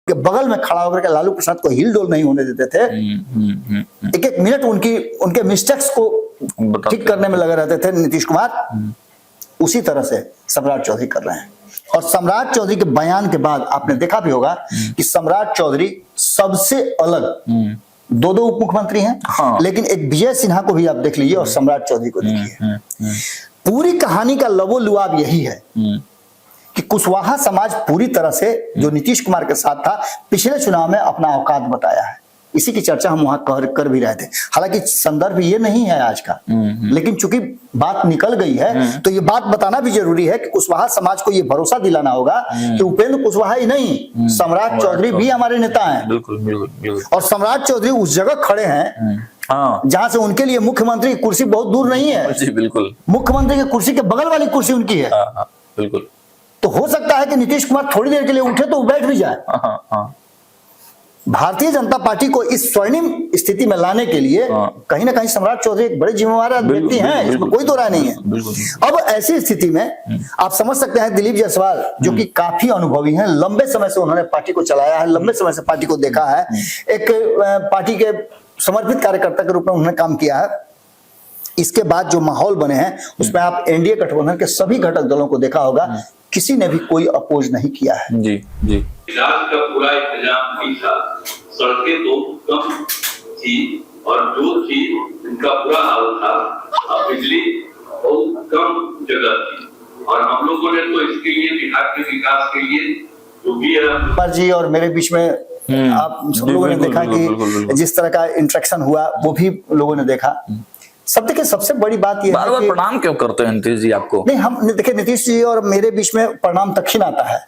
के बगल में खड़ा होकर के लालू प्रसाद को हिल डोल नहीं होने देते थे। एक एक मिनट उनके मिस्टेक्स को ठीक करने में लगे रहते थे नीतीश कुमार। उसी तरह से सम्राट चौधरी कर रहे हैं। और सम्राट चौधरी के बयान के बाद आपने देखा भी होगा कि सम्राट चौधरी सबसे अलग दो उप मुख्यमंत्री हैं। हाँ। लेकिन एक विजय सिन्हा को भी आप देख लीजिए और सम्राट चौधरी को देखिए। पूरी कहानी का लबो लुआब यही है कि कुशवाहा समाज पूरी तरह से जो नीतीश कुमार के साथ था पिछले चुनाव में अपना औकात बताया है। इसी की चर्चा हम वहां कर भी रहे थे। हालांकि संदर्भ ये नहीं है आज का, लेकिन चूंकि बात निकल गई है तो ये बात बताना भी जरूरी है कि कुशवाहा समाज को ये भरोसा दिलाना होगा कि उपेंद्र कुशवाहा ही नहीं, सम्राट चौधरी भी हमारे नेता हैं। बिल्कुल। और सम्राट चौधरी उस जगह खड़े हैं जहां से उनके लिए मुख्यमंत्री की कुर्सी बहुत दूर नहीं है। जी बिल्कुल, मुख्यमंत्री की कुर्सी के बगल वाली कुर्सी उनकी है। बिल्कुल। तो हो सकता है कि नीतीश कुमार थोड़ी देर के लिए उठे तो बैठ भी जाए। भारतीय जनता पार्टी को इस स्वर्णिम स्थिति में लाने के लिए कहीं ना कहीं सम्राट चौधरी एक बड़े जिम्मेवार व्यक्ति हैं, इसमें कोई दो राय नहीं है। अब ऐसी स्थिति में आप समझ सकते हैं दिलीप जायसवाल जो कि काफी अनुभवी हैं, लंबे समय से उन्होंने पार्टी को चलाया है, लंबे समय से पार्टी को देखा है, एक पार्टी के समर्पित कार्यकर्ता के रूप में उन्होंने काम किया है। इसके बाद जो माहौल बने हैं उसमें आप एनडीए गठबंधन के सभी घटक दलों को देखा होगा, किसी ने भी कोई अपोज नहीं किया है। जी। इलाज का पूरा इंतजाम नहीं था, सड़कें तो कम थी और जो थी उनका बुरा हाल था, बिजली बहुत कम जगह थी। और हम लोगों ने तो इसके लिए बिहार के विकास के लिए जो भी है जी और मेरे बीच में आप सब लोगों ने देखा कि जिस तरह का इंटरेक्शन हुआ वो भी लोगों ने देखा। सब देखिए सबसे बड़ी बात ये बार-बार प्रणाम क्यों करते हैं नीतीश जी आपको? नहीं, हम देखिए नीतीश जी और मेरे बीच में प्रणाम तक ही नाता है।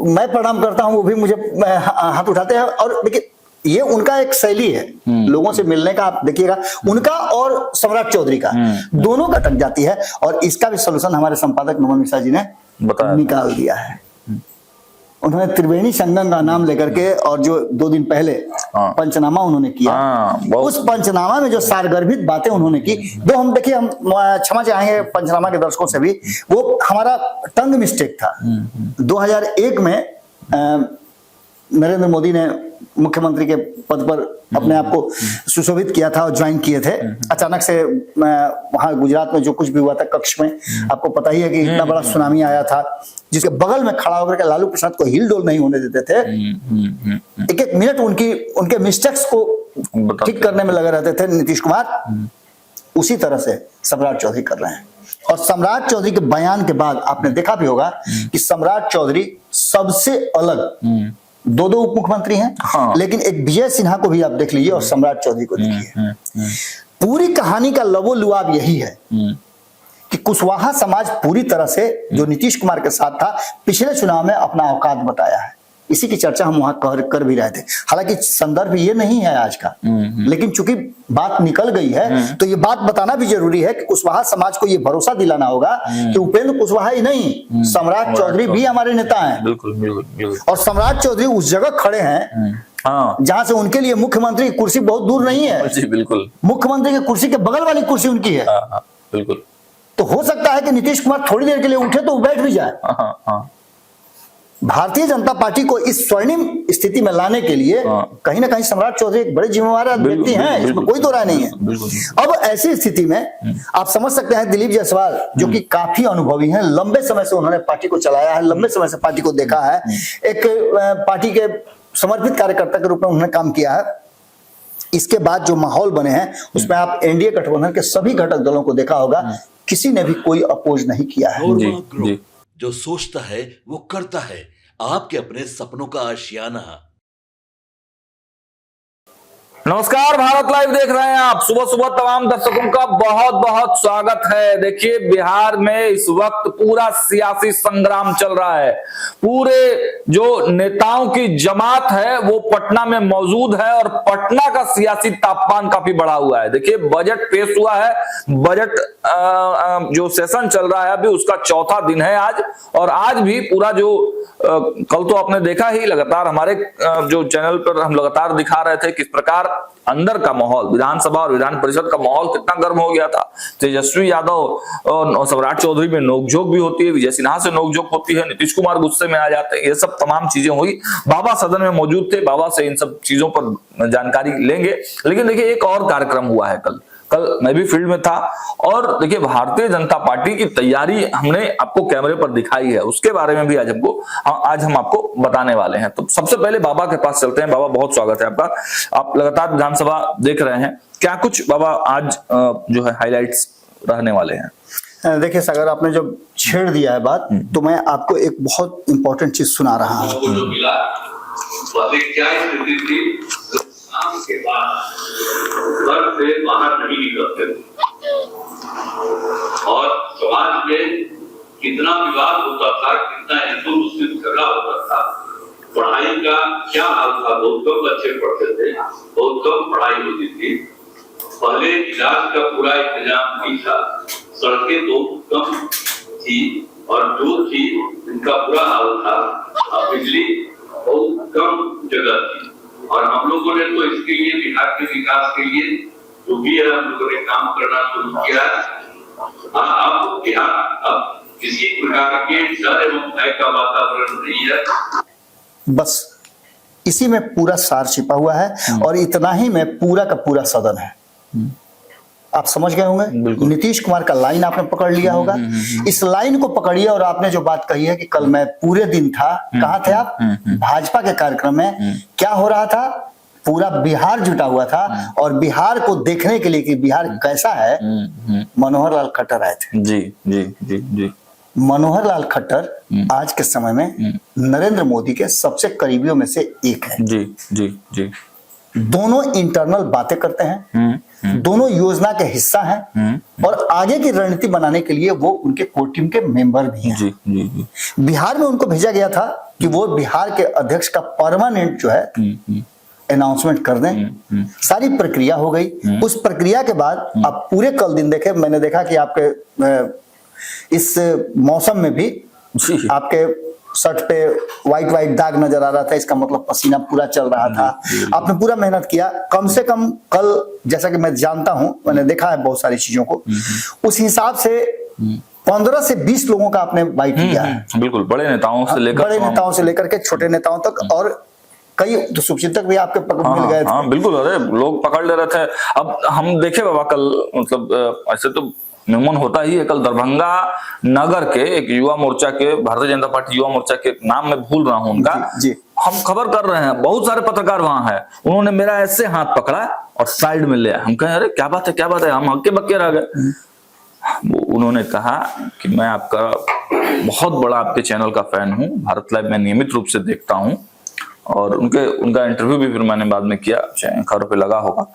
मैं प्रणाम करता हूं, वो भी मुझे हाथ उठाते हैं। और देखिए ये उनका एक शैली है लोगों से मिलने का। आप देखिएगा उनका और सम्राट चौधरी का दोनों का अटक जाती है। और इसका भी सोल्यूशन हमारे संपादक नमन मिश्रा जी ने निकाल दिया है। उन्होंने त्रिवेणी संगम का नाम लेकर के और जो 2 दिन पहले पंचनामा उन्होंने किया, उस पंचनामा में जो सारगर्भित बातें उन्होंने की, हम देखिए हम क्षमा चाहेंगे पंचनामा के दर्शकों से भी, वो हमारा टंग मिस्टेक था। 2001 में नरेंद्र मोदी ने मुख्यमंत्री के पद पर अपने आप को सुशोभित किया था और ज्वाइन किए थे। अचानक से वहां गुजरात में जो कुछ भी हुआ था कक्ष में, आपको पता ही है कि इतना बड़ा सुनामी आया था जिसके बगल में खड़ा होकर के लालू प्रसाद को हिल डोल नहीं होने देते थे। एक एक मिनट उनके मिस्टेक्स को ठीक करने में लगे रहते थे नीतीश कुमार। उसी तरह से सम्राट चौधरी कर रहे हैं। और सम्राट चौधरी के बयान के बाद आपने देखा भी होगा कि सम्राट चौधरी सबसे अलग दो उप मुख्यमंत्री हैं। हाँ। लेकिन एक विजय सिन्हा को भी आप देख लीजिए और सम्राट चौधरी को देखिए। पूरी कहानी का लबो लुआब यही है कि कुशवाहा समाज पूरी तरह से जो नीतीश कुमार के साथ था पिछले चुनाव में अपना औकात बताया है। इसी की चर्चा हम वहां कर भी रहे थे। हालांकि संदर्भ ये नहीं है आज का, लेकिन चूंकि बात निकल गई है तो ये बात बताना भी जरूरी है कि कुशवाहा समाज को ये भरोसा दिलाना होगा कि उपेंद्र कुशवाहा ही नहीं, सम्राट चौधरी भी हमारे नेता हैं। बिल्कुल। और सम्राट चौधरी उस जगह खड़े हैं जहां से उनके लिए मुख्यमंत्री की कुर्सी बहुत दूर नहीं है। जी बिल्कुल, मुख्यमंत्री की कुर्सी के बगल वाली कुर्सी उनकी है। बिल्कुल। तो हो सकता है कि नीतीश कुमार थोड़ी देर के लिए उठे तो बैठ भी जाए। भारतीय जनता पार्टी को इस स्वर्णिम स्थिति में लाने के लिए कहीं ना कहीं सम्राट चौधरी एक बड़े जिम्मेवार व्यक्ति हैं, इसमें कोई दो राय नहीं है। अब ऐसी स्थिति में आप समझ सकते हैं दिलीप जायसवाल जो कि काफी अनुभवी हैं, लंबे समय से उन्होंने पार्टी को चलाया है, लंबे समय से पार्टी को देखा है, एक पार्टी के समर्पित कार्यकर्ता के रूप में उन्होंने काम किया है। इसके बाद जो माहौल बने हैं उसमें आप एनडीए गठबंधन के सभी घटक दलों को देखा होगा, किसी ने भी कोई अपोज नहीं किया है। जी। जो सोचता है वो करता है, आपके अपने सपनों का आशियाना। नमस्कार, भारत लाइव देख रहे हैं आप। सुबह सुबह तमाम दर्शकों का बहुत बहुत स्वागत है। देखिए बिहार में इस वक्त पूरा सियासी संग्राम चल रहा है। पूरे जो नेताओं की जमात है वो पटना में मौजूद है और पटना का सियासी तापमान काफी बढ़ा हुआ है। देखिए बजट पेश हुआ है, बजट जो सेशन चल रहा है अभी उसका चौथा दिन है आज। और आज भी पूरा जो कल तो आपने देखा ही, लगातार हमारे जो चैनल पर हम लगातार दिखा रहे थे किस प्रकार अंदर का माहौल, विधानसभा और विधान परिषद का माहौल कितना गर्म हो गया था। तेजस्वी यादव और सम्राट चौधरी में नोकझोंक भी होती है, विजय सिन्हा से नोकझोंक होती है, नीतीश कुमार गुस्से में आ जाते हैं, ये सब तमाम चीजें हुई। बाबा सदन में मौजूद थे, बाबा से इन सब चीजों पर जानकारी लेंगे। लेकिन देखिए एक और कार्यक्रम हुआ है कल मैं भी फील्ड में था, और देखिए भारतीय जनता पार्टी की तैयारी हमने आपको कैमरे पर दिखाई है, उसके बारे में भी आज हम आपको बताने वाले हैं। तो सबसे पहले बाबा के पास चलते हैं। बाबा बहुत स्वागत है आपका, आप लगातार विधानसभा देख रहे हैं, क्या कुछ बाबा आज जो है हाईलाइट्स रहने वाले हैं? देखिए सागर, आपने जब छेड़ दिया है बात, तो मैं आपको एक बहुत इंपॉर्टेंट चीज सुना रहा हूँ। जो मिला पहले क्या स्थिति थी, शाम के बाद घर से बाहर नहीं निकलते थे और समाज में कितना विवाद होता था, कितना हिंदू मुस्लिम झगड़ा होता था। पढ़ाई का क्या हाल था, बहुत कम बच्चे पढ़ते थे, बहुत कम पढ़ाई होती थी। पहले इलाज का पूरा इंतजाम नहीं था, सड़कें तो कम थी और जो थी उनका बुरा हाल था, बिजली बहुत कम जगह थी। और हम लोगों ने तो इसके लिए, बिहार के विकास के लिए जो भी है, हम लोगों ने काम करना शुरू किया। अब बिहार अब किसी प्रकार के डर एवं भय का वातावरण नहीं है। बस इसी में पूरा सार छिपा हुआ है, और इतना ही में पूरा का पूरा सदन है। आप समझ गए होंगे, नीतीश कुमार का लाइन आपने पकड़ लिया होगा। इस लाइन को पकड़िए, और आपने जो बात कही है कि कल मैं पूरे दिन था, कहाँ थे आप? भाजपा के कार्यक्रम में। क्या हो रहा था? पूरा बिहार जुटा हुआ था, और बिहार को देखने के लिए कि बिहार कैसा है, मनोहर लाल खट्टर आए थे। जी जी जी जी। मनोहर लाल खट्टर आज के समय में नरेंद्र मोदी के सबसे करीबियों में से एक है। जी जी जी। दोनों इंटरनल बातें करते हैं, दोनों योजना के हिस्सा हैं, और आगे की रणनीति बनाने के लिए वो उनके कोर टीम के मेंबर भी हैं। जी जी जी। बिहार में उनको भेजा गया था कि वो बिहार के अध्यक्ष का परमानेंट जो है अनाउंसमेंट कर दें। सारी प्रक्रिया हो गई। उस प्रक्रिया के बाद आप पूरे कल दिन देखे, मैंने देखा कि आपके इस मौसम में भी आपके शर्ट पे व्हाइट दाग नजर आ रहा था, इसका मतलब पसीना पूरा चल रहा था। आपने पूरा मेहनत किया। कम से कम कल, जैसा कि मैं जानता हूं, मैंने देखा है बहुत सारी चीजों को, उस हिसाब से 15 से 20 लोगों का आपने बाइट लिया है। बिल्कुल, बड़े नेताओं से लेकर के छोटे नेताओं तक, और कई तो शुभचिंतक भी आपके मिल गए थे। हाँ बिल्कुल, अरे लोग पकड़ ले रहे थे। अब हम देखे बाबा कल, मतलब ऐसे तो निमन होता ही है। कल दरभंगा नगर के एक युवा मोर्चा के, भारतीय जनता पार्टी युवा मोर्चा के, नाम मैं भूल रहा हूं उनका, जी। हम खबर कर रहे हैं, बहुत सारे पत्रकार वहां हैं, उन्होंने मेरा ऐसे हाथ पकड़ा और साइड में लिया। हम कहे अरे क्या बात है, हम हक्के बक्के रह गए। उन्होंने कहा कि मैं आपका बहुत बड़ा आपके चैनल का फैन हूं, भारत लाइव मैं नियमित रूप से देखता हूं, और उनका इंटरव्यू भी फिर मैंने बाद में किया, खबरों पे लगा होगा।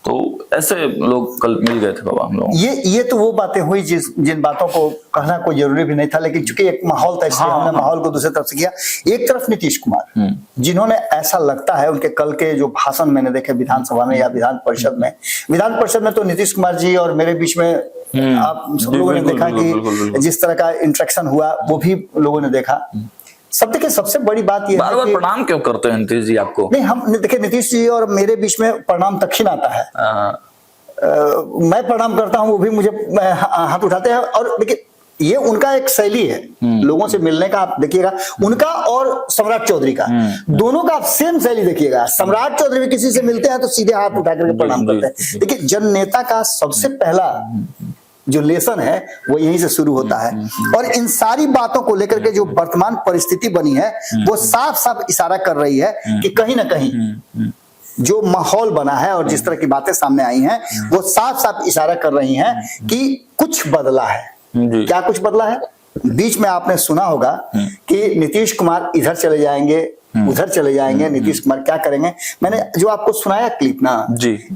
तो ऐसे लोग कल मिल गए थे बाबा हम लोग। ये तो वो बातें हुई जिन बातों को कहना कोई जरूरी भी नहीं था, लेकिन चूंकि एक माहौल था, इसलिए हमने माहौल को दूसरी तरफ से किया। एक तरफ नीतीश कुमार, जिन्होंने, ऐसा लगता है उनके कल के जो भाषण मैंने देखे विधानसभा में या विधान परिषद में तो नीतीश कुमार जी और मेरे बीच में आप सब लोगों ने देखा कि जिस तरह का इंटरेक्शन हुआ, वो भी लोगों ने देखा। सब देखिए, सबसे बड़ी बात ये बार-बार प्रणाम क्यों करते हैं नीतीश जी आपको? नहीं, हम देखिए नीतीश जी और मेरे बीच में प्रणाम तक ही आता है। मैं प्रणाम करता हूं, वो भी मुझे हाथ उठाते हैं। और देखिए, ये उनका एक शैली है लोगों से मिलने का। आप देखिएगा उनका और सम्राट चौधरी का, दोनों का आप सेम शैली देखिएगा। सम्राट चौधरी भी किसी से मिलते हैं तो सीधे हाथ उठा करके प्रणाम करते हैं। देखिए, जन नेता का सबसे पहला जो लेसन है वो यहीं से शुरू होता है। और इन सारी बातों को लेकर के जो वर्तमान परिस्थिति बनी है, वो साफ साफ इशारा कर रही है कि कहीं ना कहीं जो माहौल बना है और जिस तरह की बातें सामने आई हैं, वो साफ साफ इशारा कर रही हैं कि कुछ बदला है। क्या कुछ बदला है? बीच में आपने सुना होगा कि नीतीश कुमार इधर चले जाएंगे, उधर चले जाएंगे, नीतीश कुमार क्या करेंगे। मैंने जो आपको सुनाया क्लिप ना,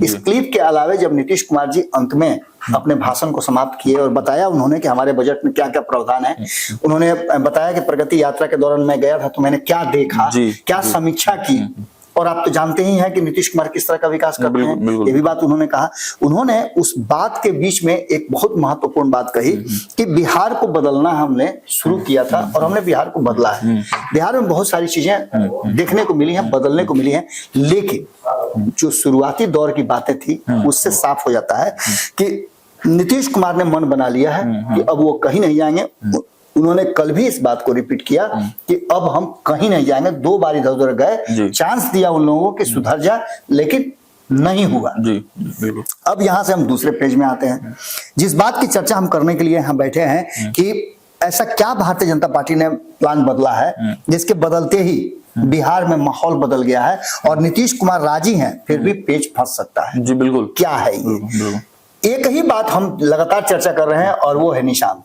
इस क्लिप के अलावे जब नीतीश कुमार जी अंत में अपने भाषण को समाप्त किए और बताया उन्होंने कि हमारे बजट में क्या क्या प्रावधान है, उन्होंने बताया कि प्रगति यात्रा के दौरान मैं गया था तो मैंने क्या देखा, क्या समीक्षा की, और आप तो जानते ही हैं कि नीतीश कुमार किस तरह का विकास करते हैं, ये भी बात उन्होंने कहा। उन्होंने उस बात के बीच में एक बहुत महत्वपूर्ण बात कही कि बिहार को बदलना हमने शुरू किया था और हमने बिहार को बदला है। बिहार में बहुत सारी चीजें देखने को मिली हैं, बदलने को मिली हैं, लेकिन जो शुरुआती दौर की बातें थी उससे साफ हो जाता है कि नीतीश कुमार ने मन बना लिया है कि अब वो कहीं नहीं जाएंगे। उन्होंने कल भी इस बात को रिपीट किया कि अब हम कहीं नहीं जाएंगे। 2 बार इधर उधर गए, चांस दिया उन लोगों को कि सुधर जा, लेकिन नहीं हुआ। जी बिल्कुल। अब यहां से हम दूसरे पेज में आते हैं। जिस बात की चर्चा हम करने के लिए यहाँ बैठे हैं कि ऐसा क्या भारतीय जनता पार्टी ने प्लान बदला है जिसके बदलते ही बिहार में माहौल बदल गया है और नीतीश कुमार राजी हैं, फिर भी पेच फंस सकता है। जी बिल्कुल। क्या है ये? एक ही बात हम लगातार चर्चा कर रहे हैं और वो है निशांत।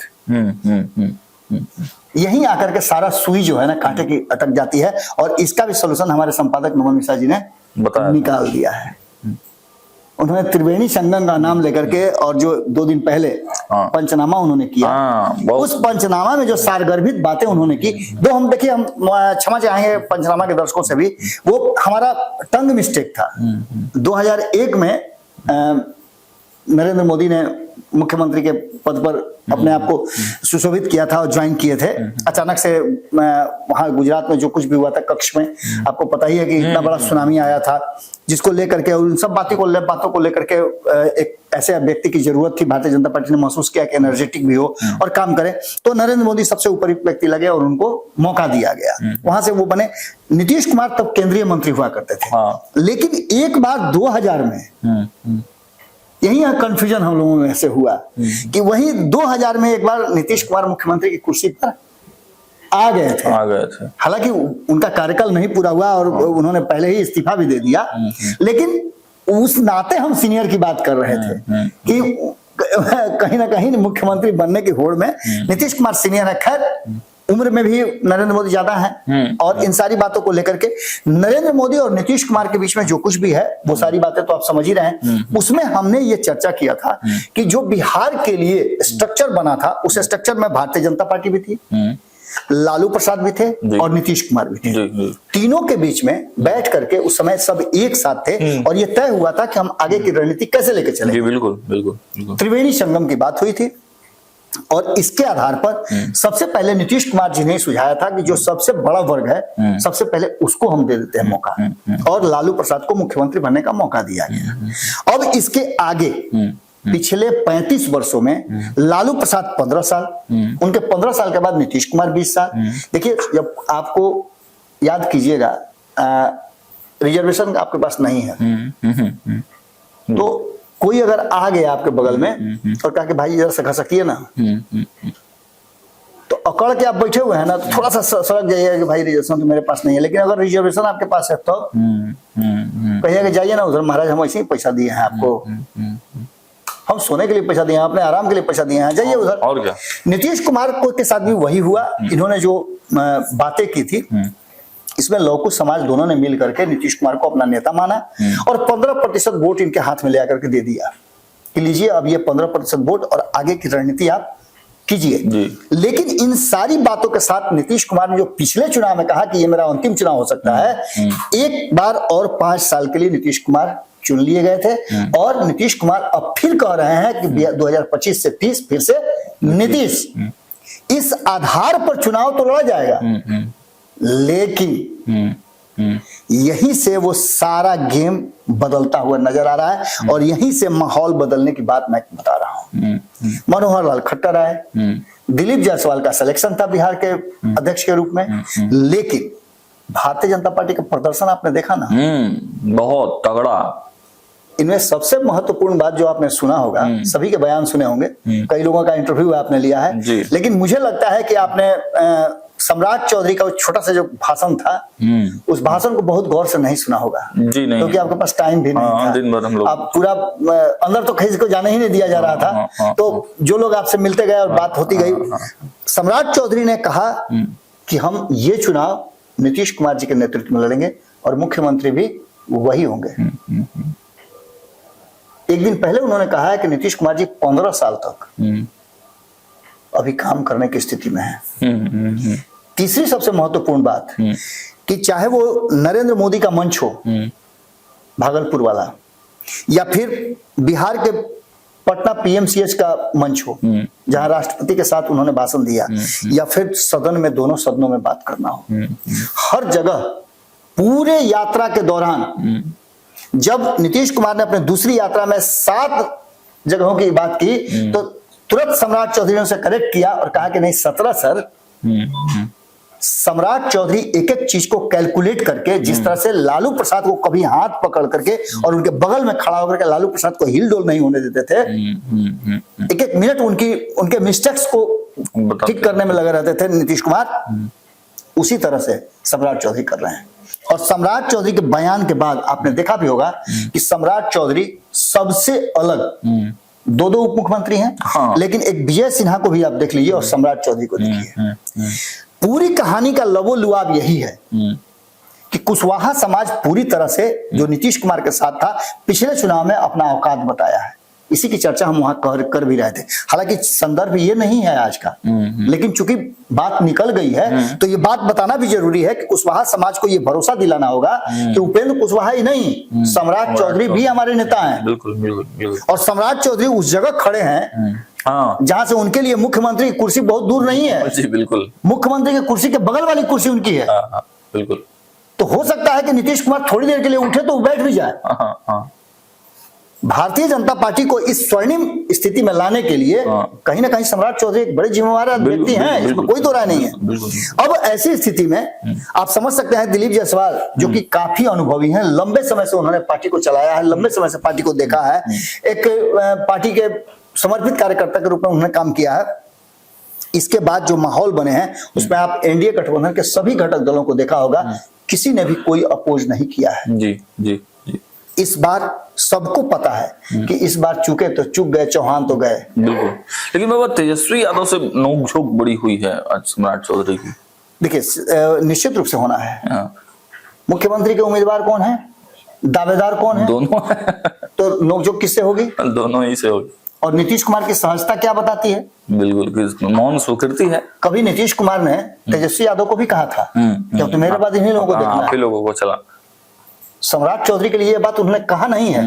यहीं आकर के सारा सुई जो है ना कांटे की अटक जाती है और इसका भी सोल्यूशन हमारे संपादक नमन मिश्रा जी ने निकाल दिया है। उन्होंने त्रिवेणी संगम का नाम लेकर के और जो 2 दिन पहले पंचनामा उन्होंने किया, उस पंचनामा में जो सारगर्भित बातें उन्होंने की, दो हम देखिए, हम क्षमा चाहेंगे पंचनामा के दर्शकों से भी, वो हमारा टंग मिस्टेक था। 2001 में नरेंद्र मोदी ने मुख्यमंत्री के पद पर अपने आप को सुशोभित किया था और ज्वाइन किए थे। अचानक से वहां गुजरात में जो कुछ भी हुआ था कक्ष में, आपको पता ही है कि इतना बड़ा सुनामी आया था, जिसको लेकर के उन सब बातों को लेकर के एक ऐसे व्यक्ति की जरूरत थी। भारतीय जनता पार्टी ने महसूस किया कि एनर्जेटिक भी हो और काम करे, तो नरेंद्र मोदी सबसे ऊपरी व्यक्ति लगे और उनको मौका दिया गया। वहां से वो बने। नीतीश कुमार तब केंद्रीय मंत्री हुआ करते थे, लेकिन एक बार 2000 में यही कंफ्यूजन हम लोगों में से हुआ कि वही 2000 में एक बार नीतीश कुमार मुख्यमंत्री की कुर्सी पर आ गए थे। हालांकि उनका कार्यकाल नहीं पूरा हुआ और उन्होंने पहले ही इस्तीफा भी दे दिया, लेकिन उस नाते हम सीनियर की बात कर रहे थे कि कहीं ना कहीं मुख्यमंत्री बनने की होड़ में नीतीश कुमार सीनियर है। खैर उम्र में भी नरेंद्र मोदी ज्यादा हैं और इन सारी बातों को लेकर के नरेंद्र मोदी और नीतीश कुमार के बीच में जो कुछ भी है वो सारी बातें तो आप समझ ही रहे हैं। उसमें हमने ये चर्चा किया था कि जो बिहार के लिए स्ट्रक्चर बना था उस स्ट्रक्चर में भारतीय जनता पार्टी भी थी, लालू प्रसाद भी थे और नीतीश कुमार भी थे। तीनों के बीच में बैठ करके उस समय सब एक साथ थे और ये तय हुआ था कि हम आगे की रणनीति कैसे लेके चलेंगे। बिल्कुल। त्रिवेणी संगम की बात हुई थी और इसके आधार पर सबसे पहले नीतीश कुमार जी ने सुझाया था कि जो सबसे बड़ा वर्ग है सबसे पहले उसको हम दे देते हैं मौका, और लालू प्रसाद को मुख्यमंत्री बनने का मौका दिया गया। अब इसके आगे पिछले 35 वर्षों में लालू प्रसाद 15 साल, उनके 15 साल के बाद नीतीश कुमार 20 साल। देखिए, जब आपको याद कीजिएगा रिजर्वेशन आपके पास नहीं है, तो कोई अगर आ गया आपके बगल में और कहा कि भाई इधर से खसकिए ना, तो अकड़ के आप बैठे हुए हैं ना, तो थोड़ा सा सड़क जाइएगा कि भाई रिजर्वेशन तो मेरे पास नहीं है। लेकिन अगर रिजर्वेशन आपके पास है तो कहिएगा कि जाइए ना उधर, महाराज हम ऐसे ही पैसा दिए हैं आपको, हम सोने के लिए पैसा दिए हैं, अपने आराम के लिए पैसा दिए हैं, जाइए उधर। और क्या नीतीश कुमार को के साथ भी वही हुआ। इन्होंने जो बातें की थी इसमें लौकुश समाज दोनों ने मिल करके नीतीश कुमार को अपना नेता माना और 15% वोट इनके हाथ में ले आकर के दे दिया कि लीजिए अब ये 15% वोट और आगे की रणनीति आप कीजिए। लेकिन इन सारी बातों के साथ नीतीश कुमार ने जो पिछले चुनाव में कहा कि ये मेरा अंतिम चुनाव हो सकता है, एक बार और 5 साल के लिए नीतीश कुमार चुन लिए गए थे और नीतीश कुमार अब फिर कह रहे हैं कि 2025 से 30 फिर से नीतीश। इस आधार पर चुनाव तो लड़ा जाएगा, लेकिन यहीं से वो सारा गेम बदलता हुआ नजर आ रहा है और यहीं से माहौल बदलने की बात मैं बता रहा हूं। मनोहर लाल खट्टर आए, दिलीप जायसवाल का सिलेक्शन था बिहार के अध्यक्ष के रूप में, लेकिन भारतीय जनता पार्टी का प्रदर्शन आपने देखा ना, बहुत तगड़ा। इनमें सबसे महत्वपूर्ण बात जो आपने सुना होगा, सभी के बयान सुने होंगे, कई लोगों का इंटरव्यू आपने लिया है, लेकिन मुझे लगता है कि आपने सम्राट चौधरी का छोटा सा जो भाषण था उस भाषण को बहुत गौर से नहीं सुना होगा। जी नहीं, क्योंकि आपके पास टाइम भी नहीं था। दिन भर हम लोग आप पूरा अंदर तो किसी को जाने ही नहीं दिया जा रहा था, तो जो लोग आपसे मिलते गए और बात होती गई। सम्राट चौधरी ने कहा कि हम ये चुनाव नीतीश कुमार जी के नेतृत्व में लड़ेंगे और मुख्यमंत्री भी वही होंगे। एक दिन पहले उन्होंने कहा है कि नीतीश कुमार जी 15 साल तक अभी काम करने की स्थिति में है। तीसरी सबसे महत्वपूर्ण बात कि चाहे वो नरेंद्र मोदी का मंच हो भागलपुर वाला, या फिर बिहार के पटना पीएमसीएच का मंच हो जहां राष्ट्रपति के साथ उन्होंने भाषण दिया, या फिर सदन में, दोनों सदनों में बात करना हो, हर जगह पूरे यात्रा के दौरान जब नीतीश कुमार ने अपने दूसरी यात्रा में 7 जगहों की बात की तो तुरंत सम्राट चौधरी ने उसे करेक्ट किया और कहा कि नहीं 17 सर। सम्राट चौधरी एक एक चीज को कैलकुलेट करके, जिस तरह से लालू प्रसाद को कभी हाथ पकड़ करके और उनके बगल में खड़ा होकर के लालू प्रसाद को हिल डोल नहीं होने देते थे, एक एक मिनट उनके मिस्टेक्स को ठीक करने में लगे रहते थे नीतीश कुमार, उसी तरह से सम्राट चौधरी कर रहे हैं। और सम्राट चौधरी के बयान के बाद आपने देखा भी होगा कि सम्राट चौधरी सबसे अलग, दो उप मुख्यमंत्री हैं, हाँ। लेकिन एक विजय सिन्हा को भी आप देख लीजिए और सम्राट चौधरी को देखिए। पूरी कहानी का लबो लुआब यही है कि कुशवाहा समाज पूरी तरह से जो नीतीश कुमार के साथ था, पिछले चुनाव में अपना औकात बताया है। इसी की चर्चा हम वहां कर भी रहे थे। हालांकि संदर्भ ये नहीं है आज का, लेकिन चूंकि बात निकल गई है तो ये बात बताना भी जरूरी है कि कुशवाहा समाज को ये भरोसा दिलाना होगा कि उपेंद्र कुशवाहा ही नहीं, सम्राट चौधरी भी हमारे नेता हैं। बिल्कुल बिल्कुल। और सम्राट चौधरी उस जगह खड़े हैं हाँ, जहां से उनके लिए मुख्यमंत्री की कुर्सी बहुत दूर नहीं है। जी बिल्कुल। मुख्यमंत्री की कुर्सी के बगल वाली कुर्सी उनकी है। हाँ, बिल्कुल। तो हो सकता है कि नीतीश कुमार थोड़ी देर के लिए उठे तो वो बैठ भी जाए। हाँ। भारतीय जनता पार्टी को इस स्वर्णिम स्थिति में लाने के लिए कहीं ना कहीं सम्राट चौधरी एक बड़े जिम्मेवार व्यक्ति हैं, इसमें कोई दो राय नहीं है। अब ऐसी स्थिति में आप समझ सकते हैं दिलीप जायसवाल जो कि काफी अनुभवी हैं, लंबे समय से उन्होंने पार्टी को चलाया है, लंबे समय से पार्टी को देखा है, एक पार्टी के समर्पित कार्यकर्ता के रूप में उन्होंने काम किया है। इसके बाद जो माहौल बने हैं उसमें आप एनडीए गठबंधन के सभी घटक दलों को देखा होगा, किसी ने भी कोई अपोज नहीं किया है। जी। इस बार सबको पता है कि इस बार चूके तो चूक गए, चौहान तो गए। बिल्कुल। लेकिन बाबा तेजस्वी यादव से नोकझोंक बड़ी हुई है आज सम्राट चौधरी की। देखिए निश्चित रूप से होना है। मुख्यमंत्री के उम्मीदवार कौन है, दावेदार कौन है? दोनों है। तो नोकझोंक किससे होगी? दोनों ही से होगी। और नीतीश कुमार की सहजता क्या बताती है? बिल्कुल, मौन स्वीकृति है। कभी नीतीश कुमार ने तेजस्वी यादव को भी कहा था कि मेरे बाद इन्हीं लोगों को देखना आप ही लोगों को चला। सम्राट चौधरी के लिए ये बात उन्होंने कहा नहीं है,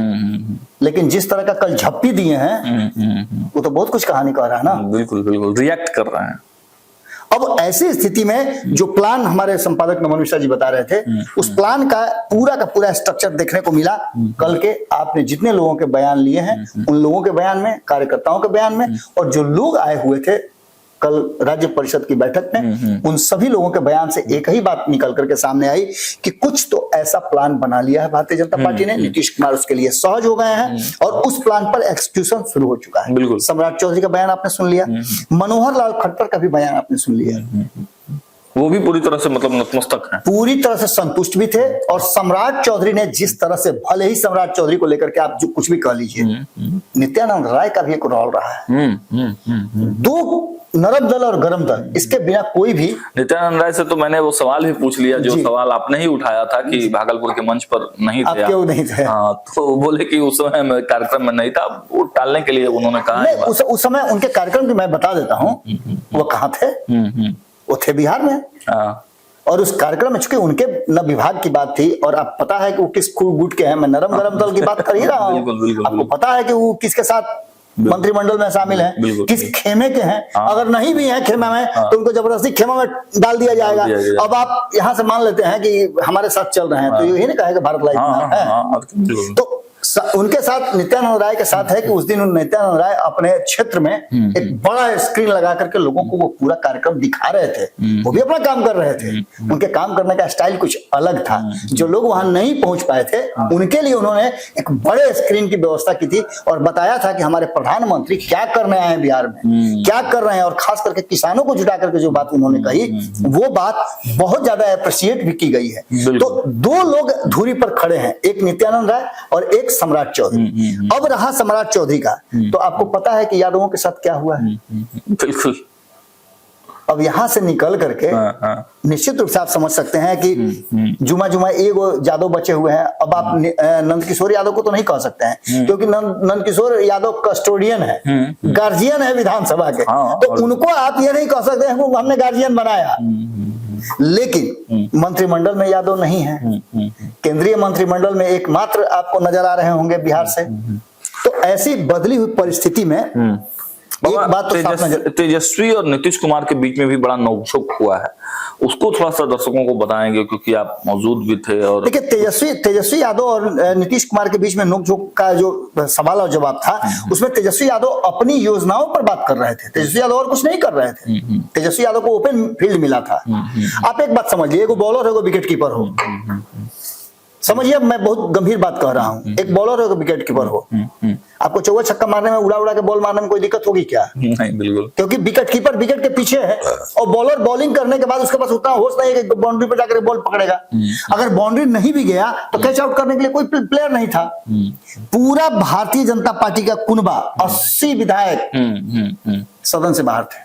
लेकिन जिस तरह का कल झप्पी दिए हैं वो तो बहुत कुछ कहानी कह रहा है ना। बिल्कुल रिएक्ट कर रहे हैं। अब ऐसी स्थिति में जो प्लान हमारे संपादक नमन मिश्रा जी बता रहे थे, उस प्लान का पूरा स्ट्रक्चर देखने को मिला। कल के आपने जितने लोगों के बयान लिए हैं, उन लोगों के बयान में, कार्यकर्ताओं के बयान में, और जो लोग आए हुए थे कल राज्य परिषद की बैठक में, उन सभी लोगों के बयान से एक ही बात निकल करके सामने आई कि कुछ तो ऐसा प्लान बना लिया है भारतीय जनता पार्टी ने। नीतीश कुमार उसके लिए सहज हो गए हैं और उस प्लान पर एक्सक्यूशन शुरू हो चुका है। बिल्कुल। सम्राट चौधरी का बयान आपने सुन लिया, मनोहर लाल खट्टर का भी बयान आपने सुन लिया। वो भी पूरी तरह से मतलब नतमस्तक हैं, पूरी तरह से संतुष्ट भी थे। और सम्राट चौधरी ने जिस तरह से, भले ही सम्राट चौधरी को लेकर के आप जो कुछ भी कह लीजिए, नित्यानंद राय का भी एक रोल रहा है। दो नरम दल और गरम दल, इसके बिना कोई भी। नित्यानंद राय से तो मैंने वो सवाल भी पूछ लिया जो सवाल आपने ही उठाया था कि भागलपुर के मंच पर नहीं थे। क्यों नहीं थे? हाँ, तो बोले कि उस समय मैं कार्यक्रम में नहीं था, वो टालने के लिए उन्होंने कहा। उस समय उनके कार्यक्रम की मैं बता देता हूँ वो कहाँ थे। वो थे बिहार में। और उस कार्यक्रम में चूंकि उनके न विभाग की बात थी, और आप पता है कि वो किस गुट के हैं, मैं नरम गरम दल की बात कर ही रहा हूँ। आपको पता है कि वो किसके साथ मंत्रिमंडल में शामिल हैं, किस खेमे के हैं। अगर नहीं भी हैं खेमे में तो उनको जबरदस्ती खेमे में डाल दिया जाएगा। अब आप यहाँ से मान लेते हैं कि हमारे साथ चल रहे हैं, तो यही नहीं कहेगा भारत लाइव है। तो उनके साथ नित्यानंद राय के साथ है कि उस दिन नित्यानंद राय अपने क्षेत्र में एक बड़ा स्क्रीन लगा करके लोगों को वो पूरा कार्यक्रम दिखा रहे थे। वो भी अपना काम कर रहे थे, उनके काम करने का स्टाइल कुछ अलग था। जो लोग वहां नहीं पहुंच पाए थे उनके लिए उन्होंने एक बड़े स्क्रीन की व्यवस्था की थी और बताया था कि हमारे प्रधानमंत्री क्या करने आए हैं बिहार में, क्या कर रहे हैं। और खास करके किसानों को जुटा करके जो बात उन्होंने कही, वो बात बहुत ज्यादा अप्रिशिएट भी की गई है। तो दो लोग धुरी पर खड़े हैं, एक नित्यानंद राय और एक सम्राट चौधरी। अब रहा सम्राट चौधरी का, तो आपको पता है कि यादवों के साथ क्या हुआ है। बिल्कुल। अब यहां से निकल करके निश्चित रूप से आप समझ सकते हैं कि जुमा एक यादव बचे हुए हैं। अब आप नंदकिशोर यादव को तो नहीं कह सकते हैं, क्योंकि नंदकिशोर यादव कस्टोडियन है, गार्जियन है विधानसभा के। तो उनको आप ये नहीं कह सकते हैं कि हमने गार्जियन बनाया। लेकिन मंत्रिमंडल में यादव नहीं है। केंद्रीय मंत्रिमंडल में एकमात्र आपको नजर आ रहे होंगे बिहार से। तो ऐसी बदली हुई परिस्थिति में एक बात तो तेजस्वी और नीतीश कुमार के बीच में भी बड़ा नोकझोंक हुआ है। उसको थोड़ा सा दर्शकों को बताएंगे, क्योंकि आप मौजूद भी थे। और देखिए, तेजस्वी यादव और नीतीश कुमार के बीच में नोकझोंक का जो सवाल और जवाब था, उसमें तेजस्वी यादव अपनी योजनाओं पर बात कर रहे थे। तेजस्वी यादव और कुछ नहीं कर रहे थे। तेजस्वी यादव को ओपन फील्ड मिला था। आप एक बात समझिए, एगो बॉलर है, विकेट कीपर हो, समझिए मैं बहुत गंभीर बात कह रहा हूं। एक बॉलर हो, विकेट कीपर हो, आपको चौका छक्का मारने में, उड़ा उड़ा के बॉल मारने में कोई दिक्कत होगी क्या? नहीं, बिल्कुल। क्योंकि विकेट कीपर विकेट के पीछे है और बॉलर बॉलिंग करने के बाद उसके पास उतना होश नहीं है कि बाउंड्री पर जाकर बॉल पकड़ेगा। अगर बाउंड्री नहीं भी गया तो कैच आउट करने के लिए कोई प्लेयर नहीं था। पूरा भारतीय जनता पार्टी का कुनबा 80 विधायक सदन से बाहर थे।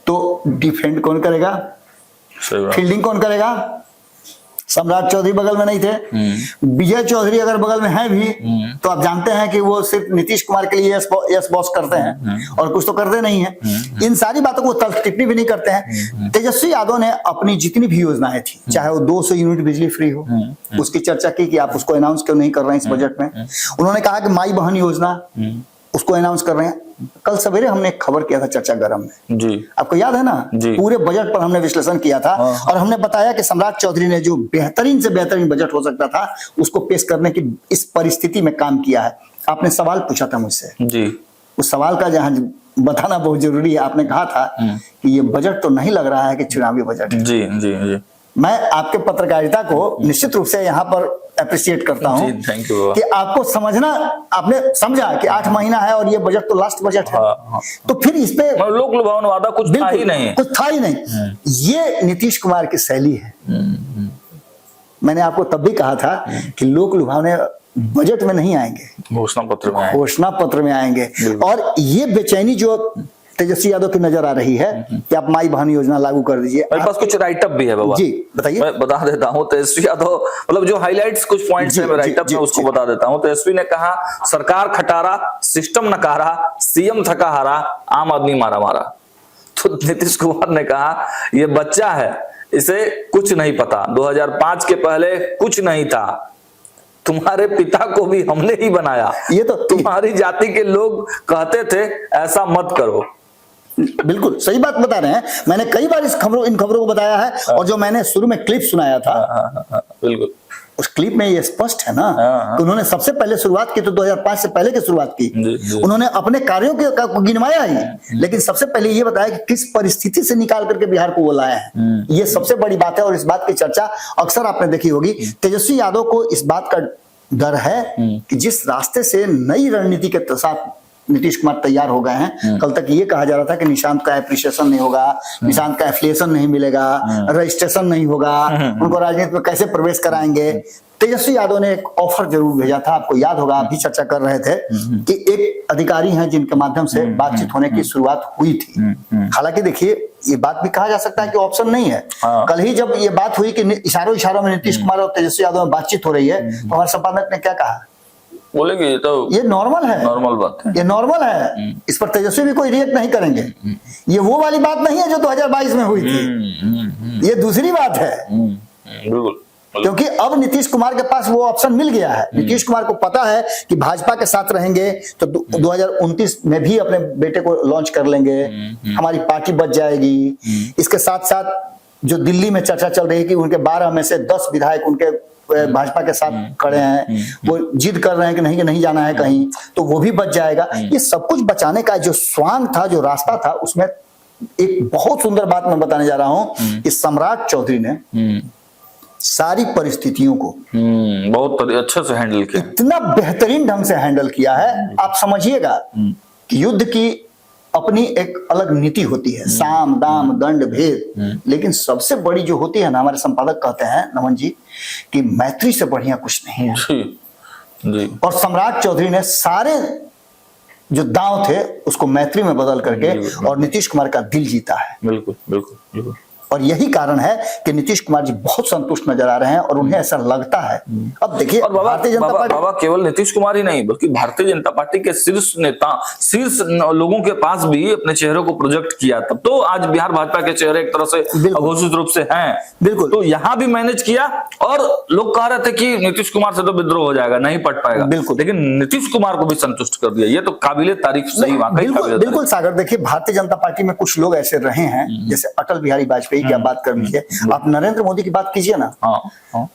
तो डिफेंड कौन करेगा? फील्डिंग कौन करेगा? सम्राट चौधरी बगल में नहीं थे। विजय चौधरी अगर बगल में है भी तो आप जानते हैं कि वो सिर्फ नीतीश कुमार के लिए यस बॉस करते हैं और कुछ तो करते नहीं है। इन सारी बातों को टिप्पणी भी नहीं करते हैं। तेजस्वी यादव ने अपनी जितनी भी योजनाएं थी, चाहे वो 200 यूनिट बिजली फ्री हो, उसकी चर्चा की कि आप उसको अनाउंस क्यों नहीं कर रहे हैं इस बजट में। उन्होंने कहा कि माई बहन योजना, उसको अनाउंस कर रहे हैं। कल सवेरे हमने एक खबर किया था चर्चा गरम में जी, आपको याद है ना? पूरे बजट पर हमने विश्लेषण किया था और हमने बताया कि सम्राट चौधरी ने जो बेहतरीन से बेहतरीन बजट हो सकता था उसको पेश करने की इस परिस्थिति में काम किया है। आपने सवाल पूछा था मुझसे जी, उस सवाल का जहां बताना बहुत जरूरी है। आपने कहा था कि ये बजट तो नहीं लग रहा है कि चुनावी बजट है। जी जी जी, मैं आपके पत्रकारिता को निश्चित रूप से यहाँ पर अप्रिशिएट करता हूँ कि आपको समझना, आपने समझा कि 8 महीना है और ये बजट तो लास्ट बजट है। तो फिर इस पे लोक लुभावन वादा कुछ था ही नहीं, कुछ था ही नहीं। ये नीतीश कुमार की शैली है। मैंने आपको तब भी कहा था कि लोक लुभावने बजट में नहीं आएंगे, घोषणा पत्र में आएंगे। और ये बेचैनी जो तेजस्वी यादव की नजर आ रही है कि आप माई बहन योजना लागू कर दीजिए। मेरे पास कुछ राइटअप भी है बाबा जी, बताइए। मैं बता देता हूँ, तेजस्वी यादव मतलब जो हाइलाइट्स कुछ पॉइंट्स है राइटअप में उसको बता देता हूँ। तेजस्वी ने कहा, सरकार खटारा, सिस्टम नकारा, सीएम थका हारा, आम आदमी मारा मारा। तो नीतीश कुमार ने कहा, ये बच्चा है, इसे कुछ नहीं पता, 2005 के पहले कुछ नहीं था, तुम्हारे पिता को भी हमने ही बनाया, ये तो तुम्हारी जाति के लोग कहते थे ऐसा मत करो। बिल्कुल सही बात बता रहे हैं। मैंने कई बार इन खबरों को बताया है और जो मैंने शुरू में क्लिप सुनाया था, बिल्कुल उस क्लिप में ये स्पष्ट है ना कि उन्होंने सबसे पहले शुरुआत की तो 2005 से पहले की शुरुआत की। उन्होंने अपने कार्यों को गिनवाया ही, लेकिन सबसे पहले ये बताया कि किस परिस्थिति से निकाल करके बिहार को वो लाया है। ये सबसे बड़ी बात है और इस बात की चर्चा अक्सर आपने देखी होगी। तेजस्वी यादव को इस बात का डर है कि जिस रास्ते से नई रणनीति के साथ नीतीश कुमार तैयार हो गए हैं, कल तक ये कहा जा रहा था कि निशांत का एप्रिसिएशन नहीं होगा, निशांत का एफिलिएशन नहीं मिलेगा, रजिस्ट्रेशन नहीं होगा, उनको राजनीति में कैसे प्रवेश कराएंगे। तेजस्वी यादव ने एक ऑफर जरूर भेजा था, आपको याद होगा, आप भी चर्चा कर रहे थे कि एक अधिकारी हैं जिनके माध्यम से बातचीत होने की शुरुआत हुई थी। हालांकि देखिए, ये बात भी कहा जा सकता है कि ऑप्शन नहीं है। कल ही जब ये बात हुई कि इशारों में नीतीश कुमार और तेजस्वी यादव में बातचीत हो रही है, तो हमारे संपादक ने क्या कहा? बोलेंगे ये नॉर्मल है, नॉर्मल बात है, ये नॉर्मल है, इस पर तेजस्वी भी कोई रिएक्ट नहीं करेंगे। ये वो वाली बात नहीं है जो 2022 में हुई थी, ये दूसरी बात है। बिल्कुल, क्योंकि अब नीतीश कुमार के पास वो ऑप्शन मिल गया है। नीतीश कुमार को पता है कि भाजपा के साथ रहेंगे तो 2029 में भी अपने बेटे को लॉन्च कर लेंगे, हमारी पार्टी बच जाएगी। इसके साथ साथ जो दिल्ली में चर्चा चल रही है कि उनके 12 में से 10 विधायक उनके भाजपा के साथ खड़े हैं, वो जिद कर रहे हैं कि नहीं जाना है कहीं, तो वो भी बच जाएगा। ये सब कुछ बचाने का जो स्वांग था, जो रास्ता था, उसमें एक बहुत सुंदर बात मैं बताने जा रहा हूं कि सम्राट चौधरी ने सारी परिस्थितियों को बहुत अच्छे से हैंडल किया, इतना बेहतरीन ढंग से हैंडल किया है। आप समझिएगा कि युद्ध की अपनी एक अलग नीति होती है, साम दाम दंड भेद, लेकिन सबसे बड़ी जो होती है ना, हमारे संपादक कहते हैं नमन जी कि मैत्री से बढ़िया कुछ नहीं है जी। और सम्राट चौधरी ने सारे जो दांव थे उसको मैत्री में बदल करके और नीतीश कुमार का दिल जीता है। बिल्कुल बिल्कुल बिल्कुल। और यही कारण है कि नीतीश कुमार जी बहुत संतुष्ट नजर आ रहे हैं और उन्हें ऐसा लगता है। अब देखिए, और भारतीय जनता पार्टी बाबा केवल नीतीश कुमार ही नहीं बल्कि भारतीय जनता पार्टी के शीर्ष नेता, शीर्ष लोगों के पास भी अपने चेहरों को प्रोजेक्ट किया, तब तो आज बिहार भाजपा के चेहरे एक तरह से अघोषित रूप से हैं। बिल्कुल, तो यहाँ भी मैनेज किया और लोग कह रहे थे कि नीतीश कुमार से तो विद्रोह हो जाएगा, नहीं पट पाएगा, बिल्कुल, लेकिन नीतीश कुमार को भी संतुष्ट कर दिया। ये तो काबिले तारीफ सही, वाकई बिल्कुल सागर। देखिए, भारतीय जनता पार्टी में कुछ लोग ऐसे रहे हैं, जैसे अटल बिहारी वाजपेयी की आप बात कर लीजिए, आप नरेंद्र मोदी की बात कीजिए ना।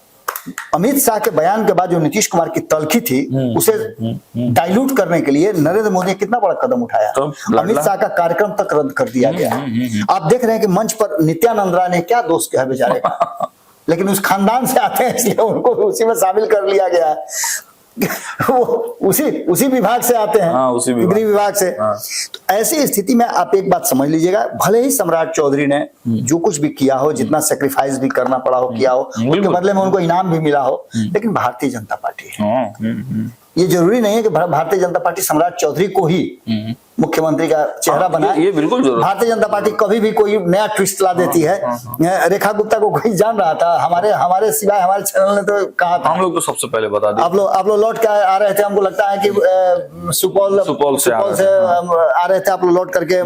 अमित शाह के बयान के बाद जो नीतीश कुमार की तलखी थी उसे डाइल्यूट करने के लिए नरेंद्र मोदी ने कितना बड़ा कदम उठाया। तो अमित शाह का कार्यक्रम तक रद्द कर दिया गया। आप देख रहे हैं कि मंच पर नित्यानंद राय ने क्या दोष किया बेचारे का, लेकिन उस खानदान से आते हैं इसलिए उनको उसी में शामिल कर लिया गया है। वो उसी विभाग से आते हैं, गृह विभाग से। तो ऐसी स्थिति में आप एक बात समझ लीजिएगा, भले ही सम्राट चौधरी ने जो कुछ भी किया हो, जितना सेक्रीफाइस भी करना पड़ा हो किया हो, उसके बदले में उनको इनाम भी मिला हो, लेकिन भारतीय जनता पार्टी है। ये जरूरी नहीं है कि भारतीय जनता पार्टी सम्राट चौधरी को ही मुख्यमंत्री का चेहरा बनाए। ये बिल्कुल जरूर। भारतीय जनता पार्टी कभी भी कोई नया ट्विस्ट ला देती है। रेखा गुप्ता को कोई जान रहा था? हमारे सिवाय हमारे चैनल ने तो कहा था। हम लोग तो सबसे पहले बता दें। आप लोग लौट के आ रहे थे, हमको लगता है कि सुपौल से आ रहे थे आप लोग लौट करके,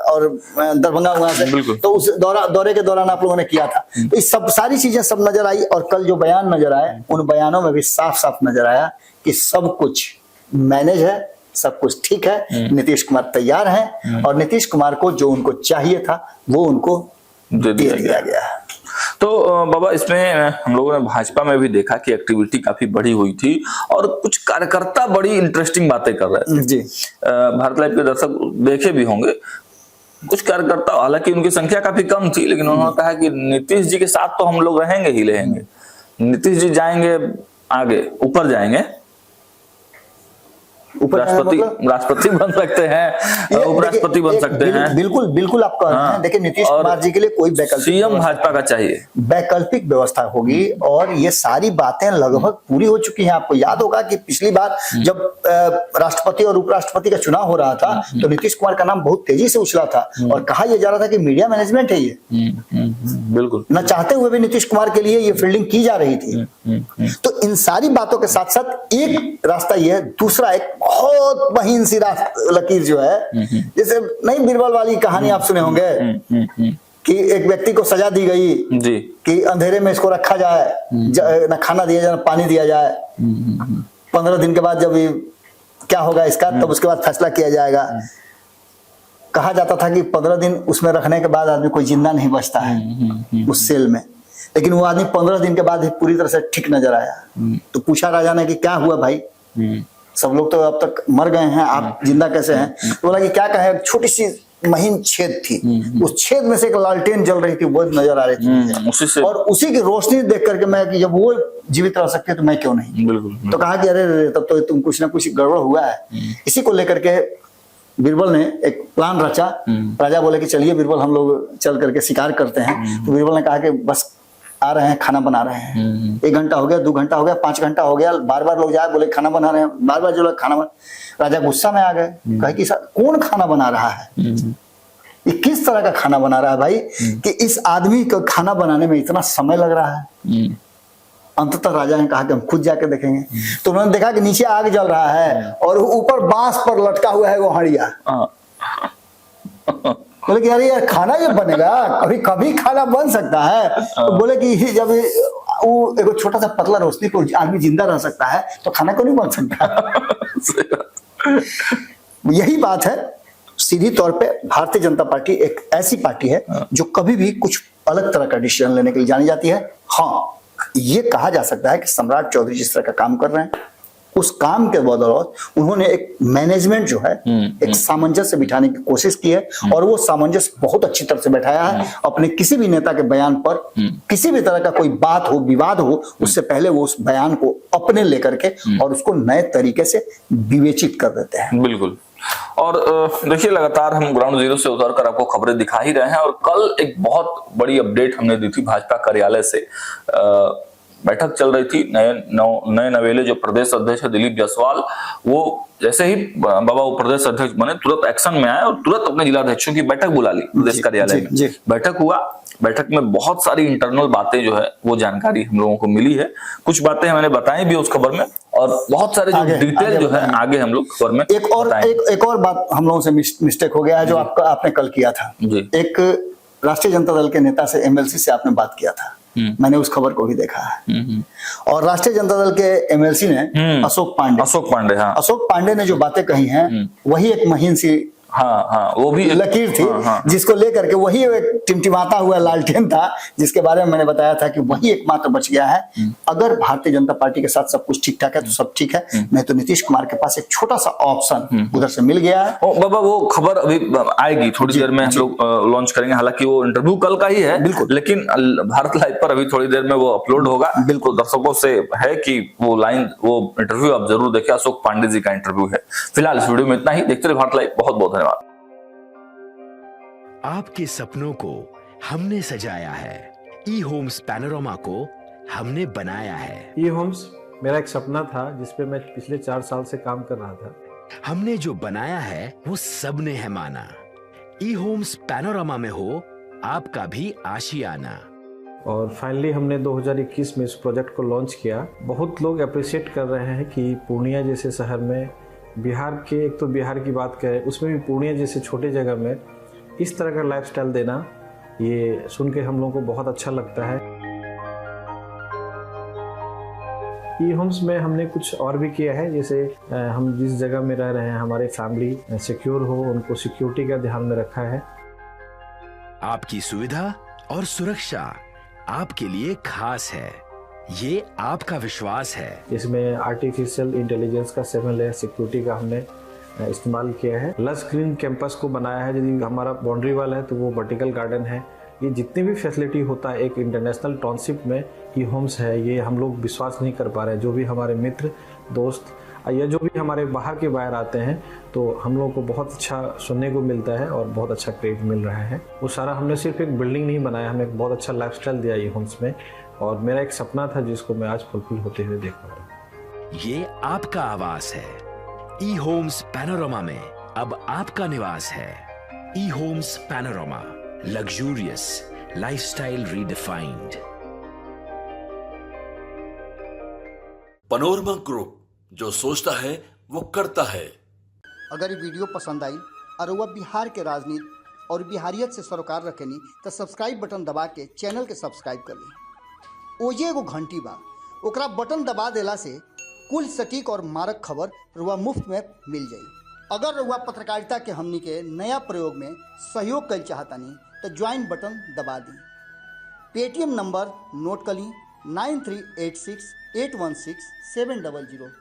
और दरभंगा वहां से, तो उस दौरे के दौरान आप लोगों ने किया था। तो इस सब सारी चीजें सब नजर आई, और कल जो बयान नजर आए, उन बयानों में भी साफ साफ नजर आया कि सब कुछ मैनेज है, सब कुछ ठीक है, नीतीश कुमार तैयार हैं, और नीतीश कुमार को जो उनको चाहिए था वो उनको दे दिया गया। तो बाबा, इसमें हम लोगों ने भाजपा में भी देखा कि एक्टिविटी काफी बड़ी हुई थी और कुछ कार्यकर्ता बड़ी इंटरेस्टिंग बातें कर रहे थे जी। भारत लाइव के दर्शक देखे भी होंगे, कुछ कार्यकर्ता, हालांकि उनकी संख्या काफी कम थी, लेकिन उन्होंने कहा कि नीतीश जी के साथ तो हम लोग रहेंगे ही रहेंगे, नीतीश जी जाएंगे आगे, ऊपर जाएंगे, राष्ट्रपति बन सकते हैं, उपराष्ट्रपति बन सकते हैं। बिल्कुल आप कह रहे हैं। देखिए, नीतीश कुमार जी के लिए कोई सीएम भाजपा का चाहिए, वैकल्पिक व्यवस्था होगी, और ये सारी बातें लगभग पूरी हो चुकी हैं। आपको याद होगा कि पिछली बार जब राष्ट्रपति और उपराष्ट्रपति का चुनाव हो रहा था तो नीतीश कुमार का नाम बहुत तेजी से उछला था, और कहा यह जा रहा था कि मीडिया मैनेजमेंट है ये। बिल्कुल, न चाहते हुए भी नीतीश कुमार के लिए ये फील्डिंग की जा रही थी। तो इन सारी बातों के साथ साथ एक रास्ता ये है, दूसरा एक बहुत महीन सी लकीर जो है, जैसे नहीं बीरबल वाली कहानी आप सुने होंगे कि एक व्यक्ति को सजा दी गई जी, कि अंधेरे में इसको रखा जाए, न खाना दिया जाए न पानी दिया जाए, 15 दिन के बाद जब क्या होगा इसका, तब उसके बाद फैसला किया जाएगा। कहा जाता था कि 15 दिन उसमें रखने के बाद आदमी कोई जिंदा नहीं बचता है उस सेल में, लेकिन वो आदमी 15 दिन के बाद पूरी तरह से ठीक नजर आया। तो पूछा राजा ने कि क्या हुआ भाई, सब लोग तो अब तक मर गए हैं, आप जिंदा कैसे हैं? तो बोला कि क्या कहे, छोटी सी महीन छेद थी, उस छेद में से एक लालटेन जल रही थी, वो नजर आ रही थी, और उसी की रोशनी देख करके मैं कि जब वो जीवित रह सकते तो मैं क्यों नहीं। बिल्कुल। तो कहा कि अरे तब तो तुम कुछ ना कुछ गड़बड़ हुआ है। इसी को लेकर के बीरबल ने एक प्लान रचा। राजा बोले कि चलिए बीरबल, हम लोग चल करके शिकार करते हैं। तो बीरबल ने कहा कि बस आ रहे हैं, खाना बना रहे हैं। 1 घंटा हो गया, 2 घंटा हो गया, 5 घंटा हो गया, बार बार लोग जाए, बोले खाना बना रहे हैं, बार बार जो लोग खाना बना। राजा गुस्सा में आ गए, कहे कि कौन खाना बना रहा है, ये किस तरह का खाना बना रहा है भाई, कि इस आदमी को खाना बनाने में इतना समय लग रहा है। अंततः राजा ने कहा कि हम खुद जाके देखेंगे। तो उन्होंने देखा कि नीचे आग जल रहा है और ऊपर बांस पर लटका हुआ है वो हड़िया। बोले कि अरे यार, खाना ये बनेगा, कभी खाना बन सकता है? तो बोले कि जब वो एक छोटा सा पतला रोशनी पर आदमी जिंदा रह सकता है तो खाना क्यों नहीं बन सकता? यही बात है। सीधी तौर पे भारतीय जनता पार्टी एक ऐसी पार्टी है जो कभी भी कुछ अलग तरह का डिसीजन लेने के लिए जानी जाती है। हाँ, ये कहा जा सकता है कि सम्राट चौधरी जिस तरह का काम कर रहे हैं, उस काम के बदौलत उन्होंने एक मैनेजमेंट जो है, एक सामंजस्य बिठाने की कोशिश की है, और वो सामंजस्य बहुत अच्छी तरह से बैठाया है। अपने किसी भी नेता के बयान पर किसी भी तरह का कोई बात हो, विवाद हो, उससे पहले वो उस बयान को अपने लेकर के और उसको नए तरीके से विवेचित कर देते हैं। बिल्कुल। और देखिए, लगातार हम ग्राउंड जीरो से उतर कर आपको खबरें दिखा ही रहे हैं, और कल एक बहुत बड़ी अपडेट हमने दी थी भाजपा कार्यालय से। बैठक चल रही थी, नए नवेले जो प्रदेश अध्यक्ष है दिलीप जायसवाल, वो जैसे ही बाबा वो प्रदेश अध्यक्ष बने तुरंत एक्शन में आए और तुरंत अपने जिलाध्यक्षों की बैठक बुला ली प्रदेश कार्यालय में। बैठक हुआ, बैठक में बहुत सारी इंटरनल बातें जो है वो जानकारी हम लोगों को मिली है, कुछ बातें मैंने बताई भी उस खबर में, और बहुत सारे जो डिटेल जो है आगे हम लोग खबर में एक और बात हम लोगों से मिस्टेक हो गया है जो आपने कल किया था। एक राष्ट्रीय जनता दल के नेता से, एमएलसी से आपने बात किया था, मैंने उस खबर को भी देखा है। और राष्ट्रीय जनता दल के एमएलसी ने अशोक पांडे ने जो बातें कही हैं वही एक महीन सी वो भी लकीर थी, जिसको लेकर के वही एक टिमटिमाता हुआ लालटेन था, जिसके बारे में मैंने बताया था कि वही एकमात्र बच गया है। अगर भारतीय जनता पार्टी के साथ सब कुछ ठीक ठाक है तो सब ठीक है, नहीं तो नीतीश कुमार के पास एक छोटा सा ऑप्शन उधर से मिल गया है। बाबा वो खबर अभी आएगी थोड़ी देर में, हम लोग लॉन्च करेंगे, हालांकि वो इंटरव्यू कल का ही है बिल्कुल, लेकिन भारत लाइव पर अभी थोड़ी देर में वो अपलोड होगा। बिल्कुल दर्शकों से है कि वो इंटरव्यू आप जरूर देखें, अशोक पांडे जी का इंटरव्यू है। फिलहाल इस वीडियो में इतना ही, देखते रहिए भारत लाइव, बहुत बहुत धन्यवाद। आपके सपनों को हमने सजाया है, ई होम्स पैनोरमा को हमने बनाया है। ई होम्स मेरा एक सपना था जिसपे मैं पिछले 4 साल से काम कर रहा था। हमने जो बनाया है वो सबने है माना। ई होम्स पैनोरमा में हो आपका भी आशियाना। और फाइनली हमने 2021 में इस प्रोजेक्ट को लॉन्च किया। बहुत लोग अप्रिशिएट कर रहे हैं कि पूर्णिया जैसे शहर में, बिहार के, एक तो बिहार की बात करें उसमें भी पूर्णिया जैसे छोटे जगह में इस तरह का लाइफस्टाइल देना, ये सुन के हम लोगों को बहुत अच्छा लगता है। ई होम्स में हमने कुछ और भी किया है, जैसे हम जिस जगह में रह रहे हैं हमारे फैमिली सिक्योर हो, उनको सिक्योरिटी का ध्यान में रखा है। आपकी सुविधा और सुरक्षा आपके लिए खास है, ये आपका विश्वास है। इसमें आर्टिफिशियल इंटेलिजेंस का 7 लेयर सिक्योरिटी का हमने इस्तेमाल किया है। लस ग्रीन कैंपस को बनाया है, यदि हमारा बाउंड्री वाल है तो वो वर्टिकल गार्डन है। ये जितनी भी फैसिलिटी होता है एक इंटरनेशनल टाउनशिप में ई होम्स है, ये हम लोग विश्वास नहीं कर पा रहे हैं। जो भी हमारे मित्र दोस्त या जो भी हमारे बाहर के बाहर आते हैं तो हम लोगों को बहुत अच्छा सुनने को मिलता है और बहुत अच्छा क्रेडिट मिल रहा है। वो सारा हमने सिर्फ एक बिल्डिंग नहीं बनाया, हमें एक बहुत अच्छा लाइफस्टाइल दिया ई होम्स में, और मेरा एक सपना था जिसको मैं आज फुलफिल होते हुए देख पा रहा हूँ। ये आपका आवास है। ई होम्स पैनोरमा में अब आपका निवास है। E homes Panorama, luxurious lifestyle redefined. Panorama group, जो सोचता है वो करता है। अगर ये वीडियो पसंद आई और वह बिहार के राजनीति और बिहारियत से सरोकार रखेनी तो सब्सक्राइब बटन दबा के चैनल के सब्सक्राइब कर ली। ओजे एगो घंटी बा, ओकरा बटन दबा देला से कुल सटीक और मारक खबर रुआ मुफ्त में मिल जाई। अगर रुआ पत्रकारिता के हमनी के नया प्रयोग में सहयोग कर चाहतानी तो ज्वाइन बटन दबा दी। पेटीएम नंबर नोट कर ली 9386816700।